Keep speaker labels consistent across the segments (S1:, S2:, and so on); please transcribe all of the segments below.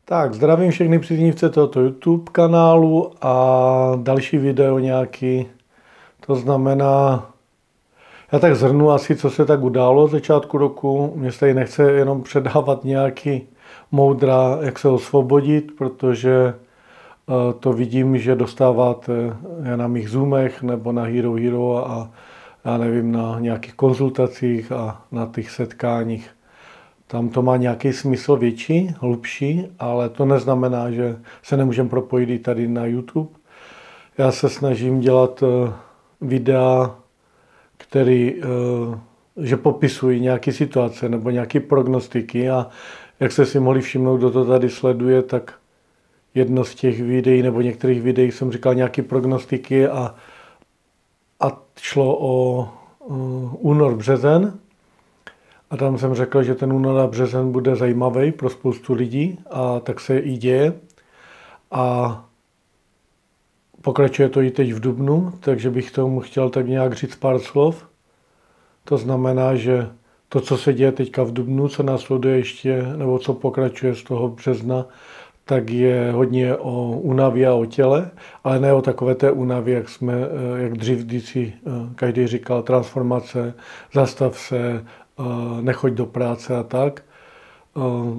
S1: Tak, zdravím všechny příznivce tohoto YouTube kanálu a další video nějaký. To znamená, já tak zhrnu asi, co se tak událo od začátku roku. Mně se tady nechce jenom předávat nějaký moudra, jak se osvobodit, protože to vidím, že dostáváte na mých Zoomech nebo na Hero Hero a já nevím, na nějakých konzultacích a na těch setkáních. Tam to má nějaký smysl větší, hlubší, ale to neznamená, že se nemůžeme propojit i tady na YouTube. Já se snažím dělat videa, který, že popisují nějaké situace nebo nějaké prognostiky a jak jste si mohli všimnout, kdo to tady sleduje, tak jedno z těch videí nebo některých videí jsem říkal nějaké prognostiky a šlo o únor, březen. A tam jsem řekl, že ten únor a březen bude zajímavý pro spoustu lidí a tak se i děje. A pokračuje to i teď v dubnu, takže bych tomu chtěl tak nějak říct pár slov. To znamená, že to, co se děje teďka v dubnu, co následuje ještě, nebo co pokračuje z toho března, tak je hodně o únavě a o těle, ale ne o takové té únavě, jak dřív vždycky každý říkal, transformace, zastav se, nechoď do práce a tak.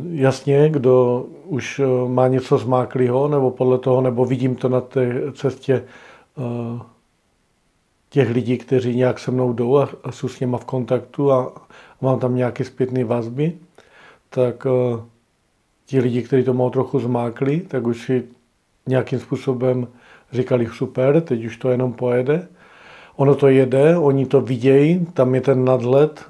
S1: Jasně, kdo už má něco zmáklého, nebo podle toho, nebo vidím to na té cestě těch lidí, kteří nějak se mnou jdou a jsou s něma v kontaktu a mám tam nějaké zpětné vazby, tak ti lidi, kteří to mají trochu zmákli, tak už si nějakým způsobem říkali super, teď už to jenom pojede. Ono to jede, oni to vidějí, tam je ten nadhled,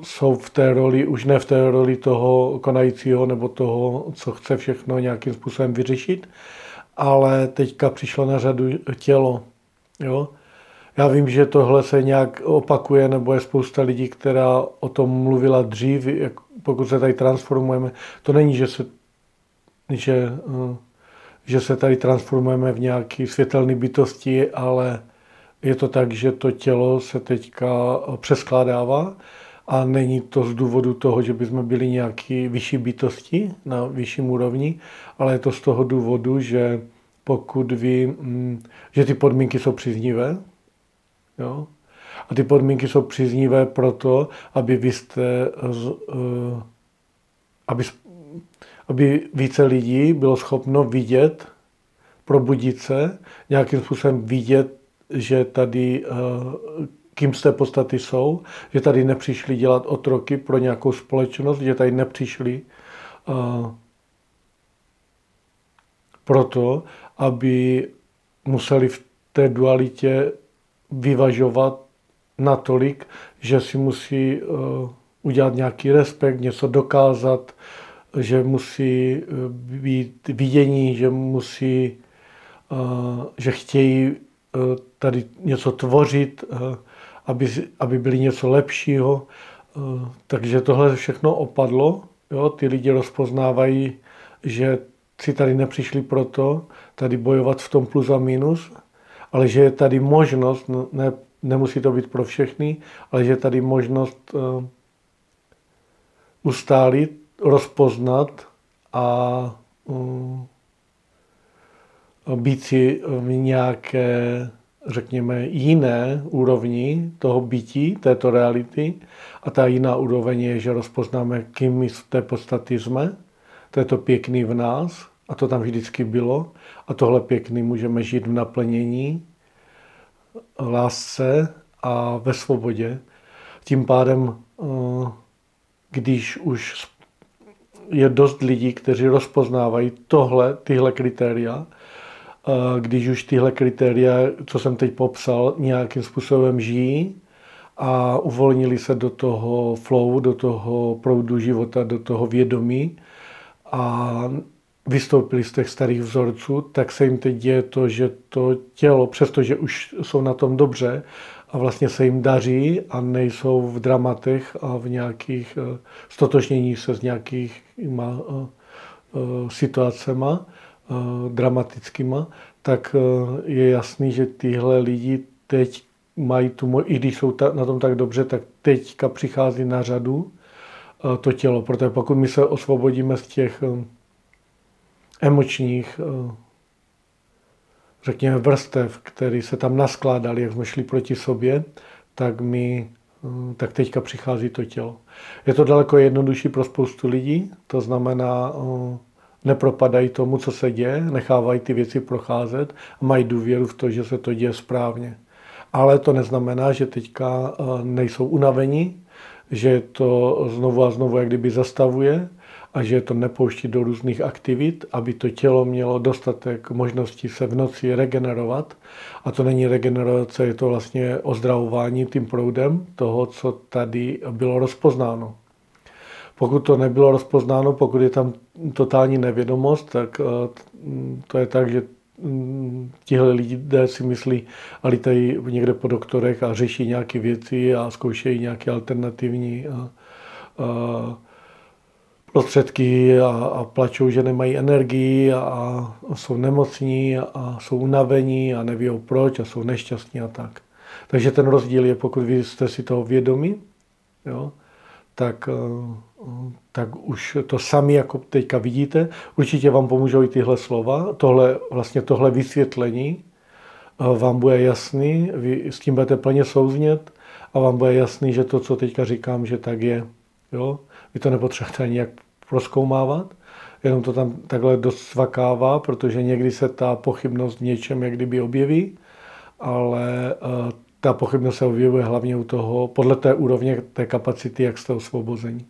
S1: jsou v té roli, už ne v té roli toho konajícího nebo toho, co chce všechno nějakým způsobem vyřešit, ale teďka přišlo na řadu tělo. Jo? Já vím, že tohle se nějak opakuje, nebo je spousta lidí, která o tom mluvila dřív, pokud se tady transformujeme. To není, že se tady transformujeme v nějaké světelné bytosti, ale je to tak, že to tělo se teďka přeskládává a není to z důvodu toho, že bychom byli nějaký vyšší bytosti na vyšším úrovni, ale je to z toho důvodu, že pokud že ty podmínky jsou příznivé, jo? A ty podmínky jsou příznivé proto, aby více lidí bylo schopno vidět, probudit se, nějakým způsobem vidět, že tady kým z té podstaty jsou, že tady nepřišli dělat otroky pro nějakou společnost, že tady nepřišli proto, aby museli v té dualitě vyvažovat natolik, že si musí udělat nějaký respekt, něco dokázat, že musí být vidění, že chtějí tady něco tvořit, aby byli něco lepšího. Takže tohle všechno opadlo. Jo? Ty lidi rozpoznávají, že si tady nepřišli proto, tady bojovat v tom plus a minus, ale že je tady možnost, nemusí to být pro všechny, ale že je tady možnost ustálit, rozpoznat a být si v nějaké, řekněme, jiné úrovni toho bytí, této reality. A ta jiná úroveň je, že rozpoznáme, kým my z té podstaty jsme. To je to pěkný v nás a to tam vždycky bylo. A tohle pěkný můžeme žít v naplnění, lásce a ve svobodě. Tím pádem, když už je dost lidí, kteří rozpoznávají tyhle kritéria, když už tyhle kritéria, co jsem teď popsal, nějakým způsobem žijí a uvolnili se do toho flow, do toho proudu života, do toho vědomí a vystoupili z těch starých vzorců, tak se jim teď děje to, že to tělo, přestože už jsou na tom dobře a vlastně se jim daří a nejsou v dramatech a v nějakých stotožnění se s nějakýma situacema dramatickýma, tak je jasný, že tyhle lidi teď mají i když jsou na tom tak dobře, tak teďka přichází na řadu to tělo. Protože pokud my se osvobodíme z těch emočních, řekněme, vrstev, které se tam naskládaly, jak jsme šli proti sobě, tak teďka přichází to tělo. Je to daleko jednodušší pro spoustu lidí, to znamená, nepropadají tomu, co se děje, nechávají ty věci procházet a mají důvěru v to, že se to děje správně. Ale to neznamená, že teďka nejsou unavení, že to znovu a znovu jak kdyby zastavuje a že to nepouští do různých aktivit, aby to tělo mělo dostatek možností se v noci regenerovat. A to není regenerace, je to vlastně ozdravování tím proudem toho, co tady bylo rozpoznáno. Pokud to nebylo rozpoznáno, pokud je tam totální nevědomost, tak to je tak, že tihle lidé si myslí a lítají někde po doktorech a řeší nějaké věci a zkoušejí nějaké alternativní prostředky a plačou, že nemají energii a jsou nemocní a jsou unavení a neví proč a jsou nešťastní a tak. Takže ten rozdíl je, pokud vy jste si toho vědomi, jo, tak už to sami jako teďka vidíte. Určitě vám pomůžou i tyhle slova, tohle vysvětlení vám bude jasný, vy s tím budete plně souznět a vám bude jasný, že to, co teďka říkám, že tak je. Jo? Vy to nepotřebujete ani jak prozkoumávat, jenom to tam takhle dost svakává, protože někdy se ta pochybnost v něčem jak kdyby objeví, ale ta pochybnost se objevuje hlavně u toho, podle té úrovně, té kapacity, jak jste osvobození.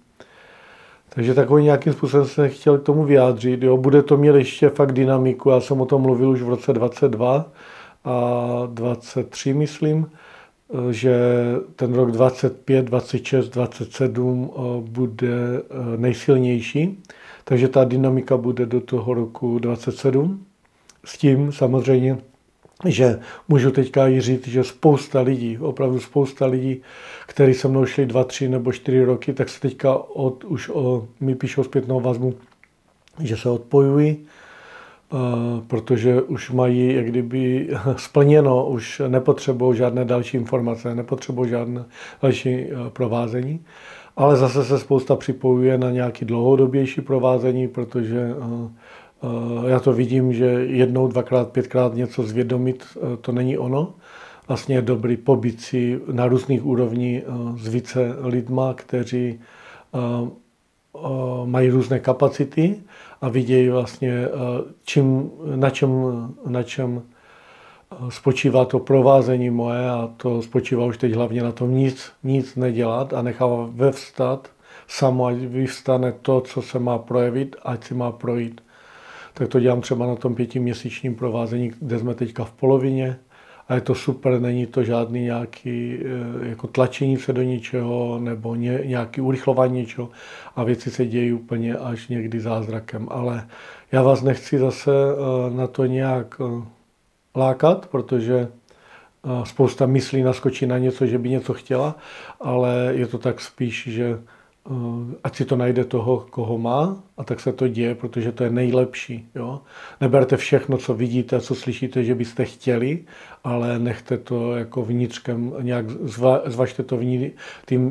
S1: Takže takovým nějakým způsobem jsem chtěl k tomu vyjádřit. Jo. Bude to mít ještě fakt dynamiku, já jsem o tom mluvil už v roce 22 a 23, myslím, že ten rok 25, 26, 27 bude nejsilnější. Takže ta dynamika bude do toho roku 27. S tím samozřejmě, že můžu teďka i říct, že spousta lidí, opravdu spousta lidí, kteří se mnou šli 2, 3 nebo 4 roky, tak se teďka mi píšou zpětnou vazbu, že se odpojují, protože už mají jak kdyby splněno, už nepotřebují žádné další informace, nepotřebují žádné další provázení. Ale zase se spousta připojuje na nějaký dlouhodobější provázení, protože já to vidím, že 1, 2krát, 5krát něco zvědomit, to není ono. Vlastně je dobrý pobyt si na různých úrovních s více lidma, kteří mají různé kapacity a vidějí vlastně, na čem spočívá to provázení moje, a to spočívá už teď hlavně na tom nic nedělat a nechávat vyvstat samo, ať vyvstane to, co se má projevit, ať si má projít. Tak to dělám třeba na tom 5měsíčním provázení, kde jsme teďka v polovině a je to super, není to žádný nějaký jako tlačení se do něčeho nebo nějaký urychlování něčeho a věci se dějí úplně až někdy zázrakem. Ale já vás nechci zase na to nějak lákat, protože spousta myslí naskočí na něco, že by něco chtěla, ale je to tak spíš, že ať si to najde toho, koho má, a tak se to děje, protože to je nejlepší. Jo? Neberte všechno, co vidíte, co slyšíte, že byste chtěli, ale nechte to jako vnitřkem, nějak zvažte to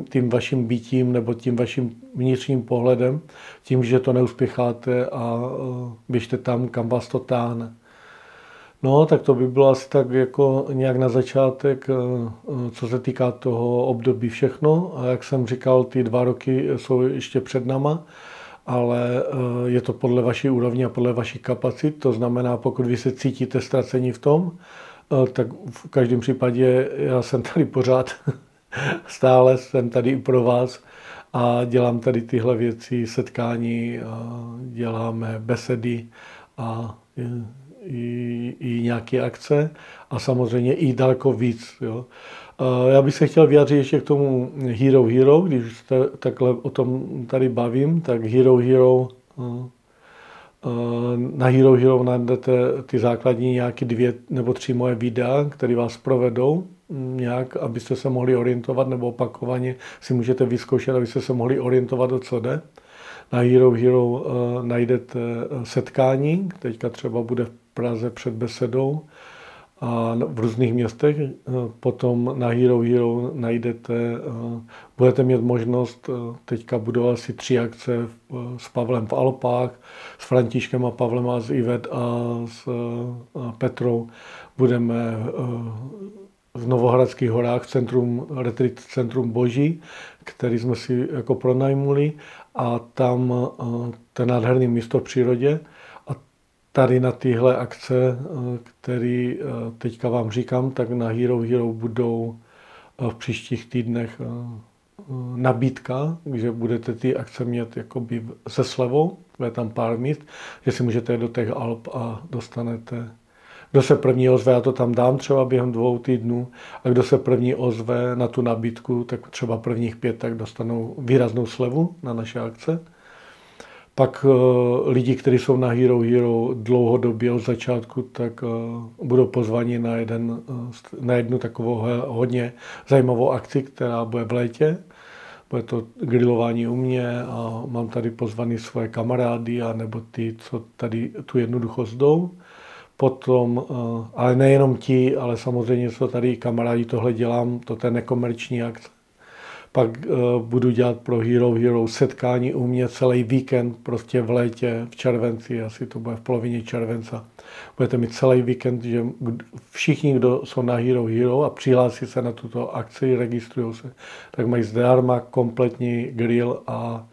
S1: tím vaším bytím nebo tím vaším vnitřním pohledem, tím, že to neuspěcháte a běžte tam, kam vás to táhne. No, tak to by bylo asi tak jako nějak na začátek, co se týká toho období všechno. A jak jsem říkal, ty 2 roky jsou ještě před náma, ale je to podle vaší úrovně a podle vašich kapacit. To znamená, pokud vy se cítíte ztracení v tom, tak v každém případě já jsem tady pořád, stále jsem tady i pro vás a dělám tady tyhle věci, setkání, děláme besedy a i nějaké akce a samozřejmě i daleko víc. Jo. Já bych se chtěl vyjádřit ještě k tomu Hero, když se takhle o tom tady bavím, tak na Hero najdete ty základní nějaké 2 nebo 3 moje videa, které vás provedou nějak, abyste se mohli orientovat, nebo opakovaně si můžete vyzkoušet, abyste se mohli orientovat, o co jde. Na Hero najdete setkání, teďka třeba bude v Praze před besedou a v různých městech. Potom na Hero Hero najdete, budete mít možnost, teďka budou asi 3 akce s Pavlem v Alpách, s Františkem a Pavlem a s Ivet a s Petrou. Budeme v Novohradských horách v retreat centrum Boží, který jsme si jako pronajmuli, a tam to je nádherné místo v přírodě. A tady na tyhle akce, které teďka vám říkám, tak na Hero Hero budou v příštích týdnech nabídka, že budete ty akce mít jakoby se slevou, bude tam pár míst, že si můžete jít do těch Alp a dostanete. Kdo se první ozve, já to tam dám třeba během 2 týdnů, a kdo se první ozve na tu nabídku, tak třeba prvních 5 tak dostanou výraznou slevu na naše akce. Pak lidi, kteří jsou na Hero Hero dlouhodobě od začátku, tak budou pozvaní na jednu takovou hodně zajímavou akci, která bude v létě. Bude to grilování u mě a mám tady pozvaný svoje kamarády, anebo ty, co tady tu jednoduchost jdou. Potom, ale nejenom ti, ale samozřejmě, co tady kamarádi tohle dělám, to je nekomerční akce. Pak budu dělat pro Hero Hero setkání u mě celý víkend, prostě v létě, v červenci, asi to bude v polovině července. Budete mít celý víkend, že všichni, kdo jsou na Hero Hero a přihlásí se na tuto akci, registrují se, tak mají zdarma kompletní grill a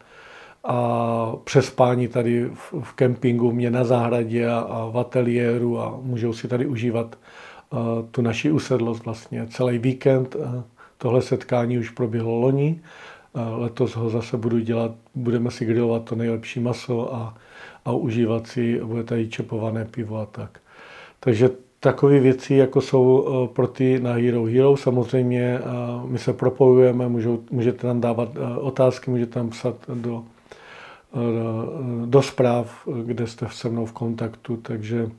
S1: přespání tady v kempingu, mě na zahradě a v ateliéru, a můžou si tady užívat tu naši usedlost vlastně celý víkend. Tohle setkání už proběhlo loni, letos ho zase budu dělat, budeme si grillovat to nejlepší maso a užívat si, bude tady čepované pivo a tak. Takže takové věci, jako jsou pro ty na Hero Hero, samozřejmě my se propojujeme, můžete tam dávat otázky, můžete tam psat do zpráv, kde jste se mnou v kontaktu, takže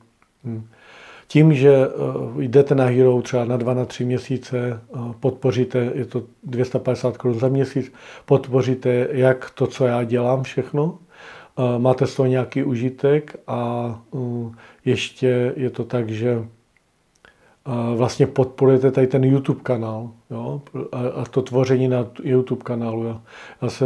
S1: tím, že jdete na Hero třeba na 2, na 3 měsíce, podpoříte, je to 250 Kč za měsíc, podpoříte jak to, co já dělám, všechno, máte z toho nějaký užitek a ještě je to tak, že vlastně podporujete tady ten YouTube kanál, jo? A to tvoření na YouTube kanálu. Já se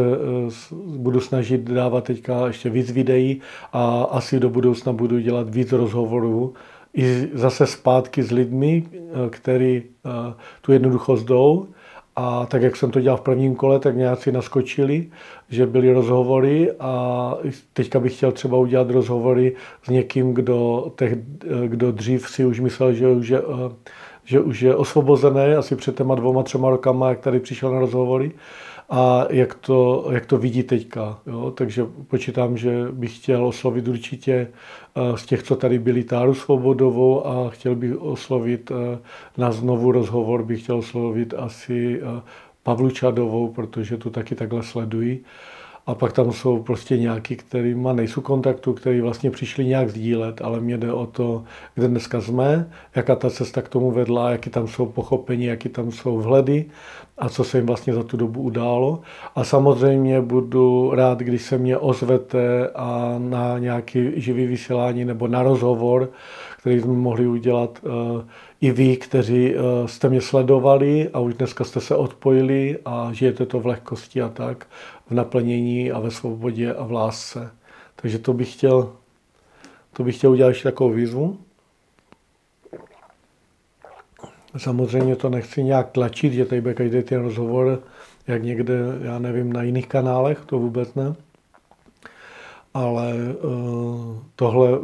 S1: budu snažit dávat teďka ještě víc videí a asi do budoucna budu dělat víc rozhovorů i zase zpátky s lidmi, kteří tu jednoduchost jdou. A tak, jak jsem to dělal v prvním kole, tak nějací naskočili, že byly rozhovory, a teďka bych chtěl třeba udělat rozhovory s někým, kdo dřív si už myslel, že už je osvobozený, asi před těma 2, 3 rokama, jak tady přišel na rozhovory, a jak to vidí teďka. Jo? Takže počítám, že bych chtěl oslovit určitě z těch, co tady byli, Táru Svobodovou, a chtěl bych oslovit na znovu rozhovor, bych chtěl oslovit asi Pavlu Čadovou, protože tu taky takhle sledují. A pak tam jsou prostě nějaký, kterýma nejsou kontaktu, který vlastně přišli nějak sdílet, ale mě jde o to, kde dneska jsme, jaká ta cesta k tomu vedla, jaký tam jsou pochopení, jaký tam jsou vhledy a co se jim vlastně za tu dobu událo. A samozřejmě budu rád, když se mě ozvete a na nějaký živý vysílání nebo na rozhovor, který jsme mohli udělat i vy, kteří jste mě sledovali a už dneska jste se odpojili a žijete to v lehkosti a tak, v naplnění a ve svobodě a v lásce. Takže to bych chtěl udělat ještě takovou výzvu. Samozřejmě to nechci nějak tlačit, že tady bude každý ten rozhovor, jak někde, já nevím, na jiných kanálech, to vůbec ne. Ale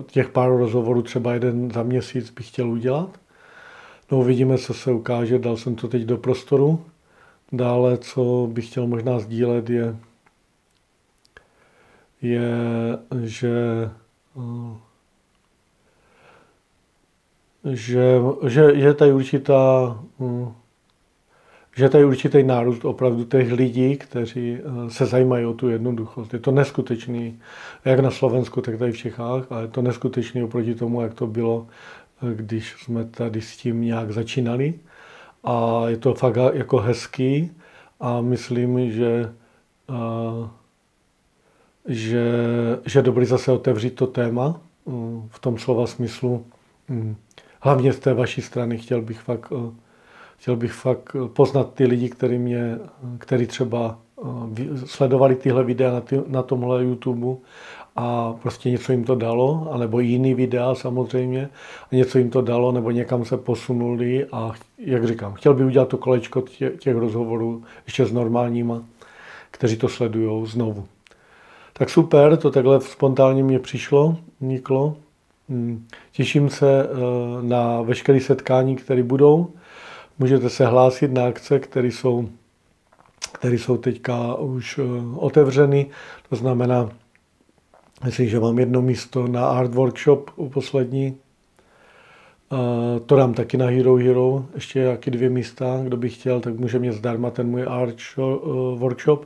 S1: těch pár rozhovorů, třeba jeden za měsíc, bych chtěl udělat. No, uvidíme, co se ukáže, dal jsem to teď do prostoru. Dále, co bych chtěl možná sdílet, je že tady určitý nárůst opravdu těch lidí, kteří se zajímají o tu jednoduchost. Je to neskutečný, jak na Slovensku, tak tady v Čechách, ale je to neskutečný oproti tomu, jak to bylo, když jsme tady s tím nějak začínali. A je to fakt jako hezký a myslím, že je dobrý zase otevřít to téma v tom slova smyslu hlavně z té vaší strany chtěl bych fakt poznat ty lidi, kteří třeba sledovali tyhle videa na tomhle YouTube a prostě něco jim to dalo, anebo jiný videa samozřejmě, a něco jim to dalo, nebo někam se posunuli a jak říkám, chtěl bych udělat to kolečko těch rozhovorů ještě s normálníma, kteří to sledujou znovu. Tak super, to takhle spontánně mě vzniklo. Těším se na veškeré setkání, které budou. Můžete se hlásit na akce, které jsou teďka už otevřeny. To znamená, myslím, že mám jedno místo na Art Workshop poslední. To dám taky na Hero, ještě nějaké 2 místa. Kdo by chtěl, tak může mě zdarma ten můj Art Workshop.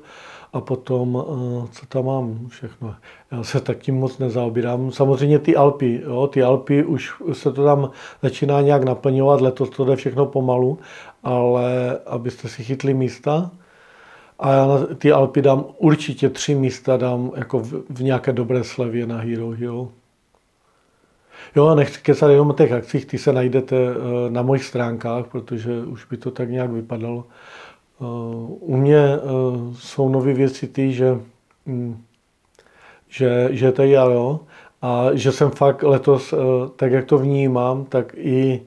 S1: A potom, co tam mám všechno, já se tak tím moc nezaobírám. Samozřejmě ty Alpy, už se to tam začíná nějak naplňovat, letos to jde všechno pomalu, ale abyste si chytli místa. A já na ty Alpy dám určitě 3 místa, dám jako v nějaké dobré slevě na Hero. Jo, a nechci kecat jenom o těch akcích, ty se najdete na mojich stránkách, protože už by to tak nějak vypadalo. U mě jsou nové věci ty, že to je jaro a že jsem fakt letos, tak jak to vnímám, tak i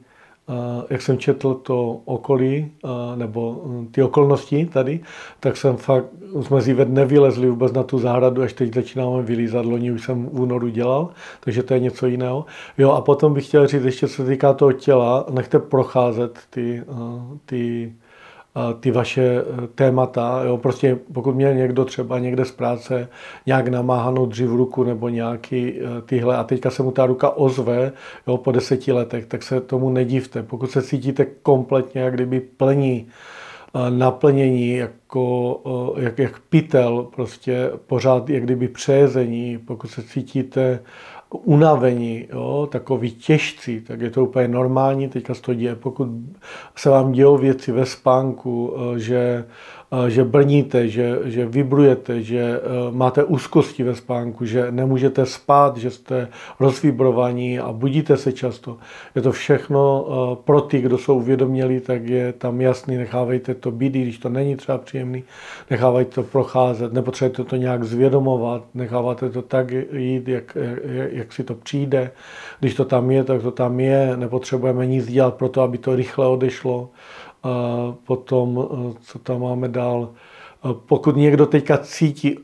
S1: jak jsem četl to okolí, nebo ty okolnosti tady, tak jsme z Ivet nevylezli vůbec na tu zahradu, až teď začínáme vylízat, loni už jsem v únoru dělal, takže to je něco jiného. Jo, a potom bych chtěl říct, ještě co se týká toho těla, nechte procházet ty vaše témata, jo, prostě pokud měl někdo třeba někde z práce nějak namáhanou ruku nebo nějaký tyhle a teďka se mu ta ruka ozve, jo, po 10 letech, tak se tomu nedivte. Pokud se cítíte kompletně jak kdyby plní, naplnění, jak pytel, prostě pořád jak kdyby přejezení, pokud se cítíte unavení, jo, takový těžcí, tak je to úplně normální, teďka se to děje. Pokud se vám dějou věci ve spánku, že brníte, že vibrujete, že máte úzkosti ve spánku, že nemůžete spát, že jste rozvibrovaní a budíte se často. Je to všechno pro ty, kdo jsou uvědomělí, tak je tam jasný, nechávejte to být, když to není třeba příjemný, nechávejte to procházet, nepotřebujete to nějak zvědomovat, necháváte to tak jít, jak si to přijde. Když to tam je, tak to tam je, nepotřebujeme nic dělat pro to, aby to rychle odešlo. Potom, co tam máme dál, pokud někdo teďka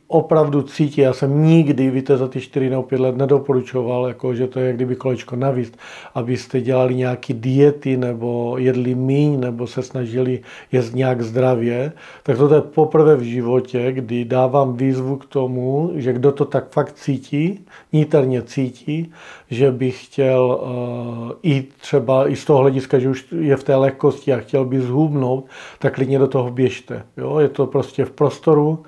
S1: opravdu cítí, já jsem nikdy, víte, za ty 4 nebo 5 let nedoporučoval, jako, že to je jak kdyby kolečko navíc, abyste dělali nějaké diety, nebo jedli míň, nebo se snažili jíst nějak zdravě, tak to je poprvé v životě, kdy dávám výzvu k tomu, že kdo to tak fakt cítí, niterně cítí, že by chtěl jít třeba i z toho hlediska, že už je v té lehkosti a chtěl by zhubnout, tak klidně do toho běžte. Jo? Je to prostě v prostoru,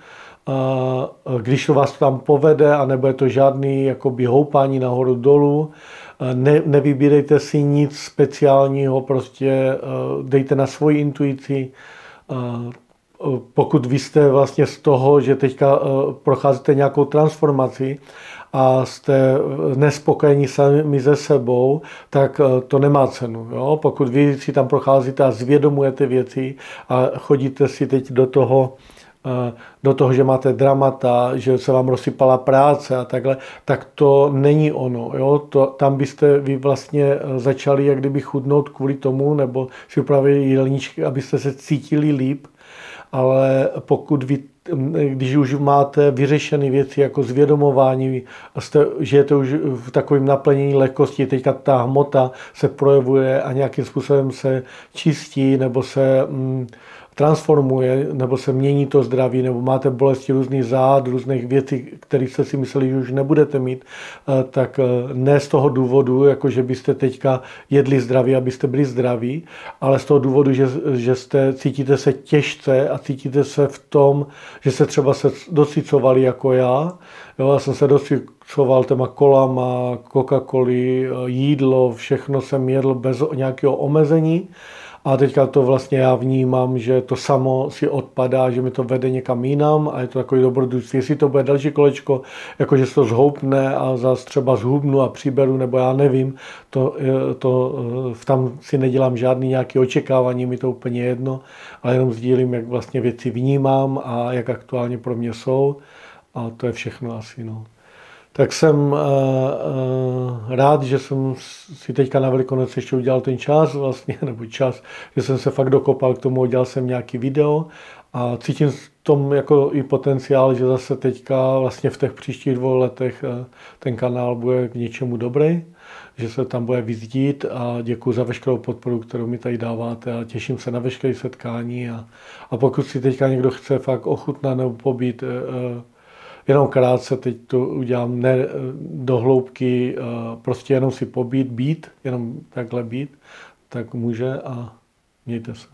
S1: když to vás tam povede a nebude to žádný jakoby houpání nahoru dolů, nevybírejte si nic speciálního, prostě dejte na svoji intuici. Pokud vy jste vlastně z toho, že teďka procházíte nějakou transformaci a jste nespokojení sami se sebou, tak to nemá cenu. Jo? Pokud vy si tam procházíte a zvědomujete věci a chodíte si teď do toho, že máte dramata, že se vám rozsypala práce a takhle, tak to není ono. Jo? Tam byste vy vlastně začali jak kdyby chudnout kvůli tomu, nebo si upravili jídelníčky, abyste se cítili líp, ale pokud vy, když už máte vyřešené věci jako zvědomování, žijete už v takovém naplnění lehkosti, teďka ta hmota se projevuje a nějakým způsobem se čistí nebo se transformuje, nebo se mění to zdraví, nebo máte bolesti různých zád, různých věcí, které jste si mysleli, že už nebudete mít, tak ne z toho důvodu, jako že byste teďka jedli zdraví, abyste byli zdraví, ale z toho důvodu, že cítíte se těžce a cítíte se v tom, že se třeba se dosycovali jako já. Jo, já jsem se dosycoval těma kolama, Coca-Coly, jídlo, všechno jsem jedl bez nějakého omezení. A teďka to vlastně já vnímám, že to samo si odpadá, že mi to vede někam jinam a je to takový dobrodružství. Jestli to bude další kolečko, jakože se to zhoupne a zase třeba zhubnu a přiberu, nebo já nevím, tam si nedělám žádný nějaký očekávání, mi to úplně jedno, ale jenom sdílím, jak vlastně věci vnímám a jak aktuálně pro mě jsou. A to je všechno asi. No. Tak jsem rád, že jsem si teďka na Velikonoce ještě udělal ten čas vlastně, nebo čas, že jsem se fakt dokopal k tomu, udělal jsem nějaký video a cítím v tom jako i potenciál, že zase teďka vlastně v těch příštích 2 letech ten kanál bude k něčemu dobrý, že se tam bude vyzdít a děkuji za veškerou podporu, kterou mi tady dáváte a těším se na veškeré setkání a pokud si teďka někdo chce fakt ochutnat nebo pobít jenom krátce, teď to udělám ne do hloubky, prostě jenom si pobít, jenom takhle být, tak může a mějte se.